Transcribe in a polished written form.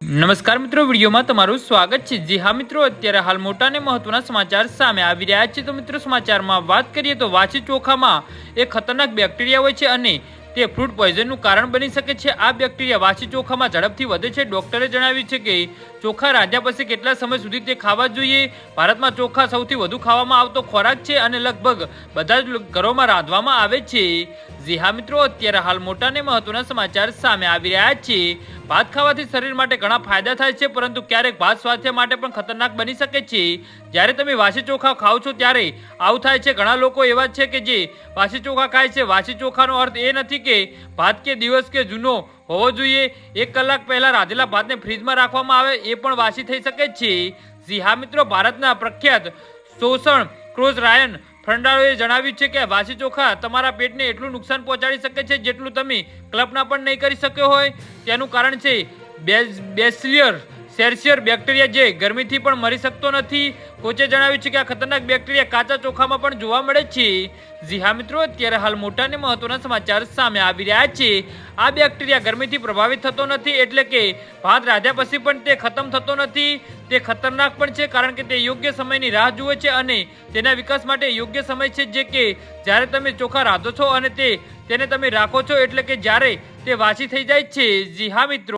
નમસ્કાર મિત્રો, વિડીયોમાં તમારું સ્વાગત છે। જી હા મિત્રો, અત્યારે હાલ મોટા ને મહત્વના સમાચાર સામે આવી રહ્યા છે। તો મિત્રો, સમાચારમાં વાત કરીએ તો વાસી ચોખામાં એક ખતરનાક બેક્ટેરિયા હોય છે અને તે ફ્રૂટ પોઈઝનનું કારણ બની શકે છે। આ બેક્ટેરિયા વાસી ચોખામાં ઝડપથી વધે છે। ડોક્ટરે જણાવ્યું છે કે ચોખા રાંધ્યા પછી કેટલા સમય સુધી તે ખાવા જોઈએ। ભારતમાં ચોખા સૌથી વધુ ખાવામાં આવતો ખોરાક છે અને લગભગ બધા જ ઘરોમાં રાંધવામાં આવે છે। જી હા મિત્રો, અત્યારે હાલ મોટા ને મહત્વના સમાચાર સામે આવી રહ્યા છે। ભાત ખાવાથી શરીર માટે ઘણા ફાયદા થાય છે, પરંતુ ક્યારેક ભાત સ્વાસ્થ્ય માટે પણ ખતરનાક બની શકે છે। જ્યારે તમે વાસી ચોખા ખાઓ છો ત્યારે આવું થાય છે। ઘણા લોકો એવા છે કે જે વાસી ચોખા ખાય છે। વાસી ચોખાનો અર્થ એ નથી કે ભાત કે દિવસ કે જૂનો હોવો જોઈએ। 1 કલાક પહેલા રાંધેલા ભાતને ફ્રીજમાં રાખવામાં આવે એ પણ વાસી થઈ શકે છે। જી હા મિત્રો, ભારતના પ્રખ્યાત શોષણ ક્રોઝ રાયન ફર્નાન્ડોએ જણાવ્યું છે કે વાસી ચોખા તમારા પેટને એટલું નુકસાન પહોંચાડી શકે છે જેટલું તમે કલ્પના પણ નહીં કરી શક્યો હોય। તેનું કારણ છે બેસિલસ સેરસિયર બેક્ટેરિયા, જે ગરમીથી પણ મરી શકતો નથી। કોચે જણાવ્યું છે કે આ ખતરનાક બેક્ટેરિયા કાચા ચોખામાં પણ જોવા મળે છે। જી હા મિત્રો, અત્યારે હાલ મોટા અને મહત્વના સમાચાર સામે આવી રહ્યા છે। આ બેક્ટેરિયા ગરમીથી પ્રભાવિત થતો નથી, એટલે કે ભાત રાંધ્યા પછી પણ તે ખતમ થતો નથી। તે ખતરનાક પણ છે કારણ કે તે યોગ્ય સમયની રાહ જુએ છે અને તેના વિકાસ માટે યોગ્ય સમય છે, જે કે જ્યારે તમે ચોખા રાંધો છો અને તેને તમે રાખો છો, એટલે કે જ્યારે તે વાસી થઈ જાય છે। જી હા મિત્રો।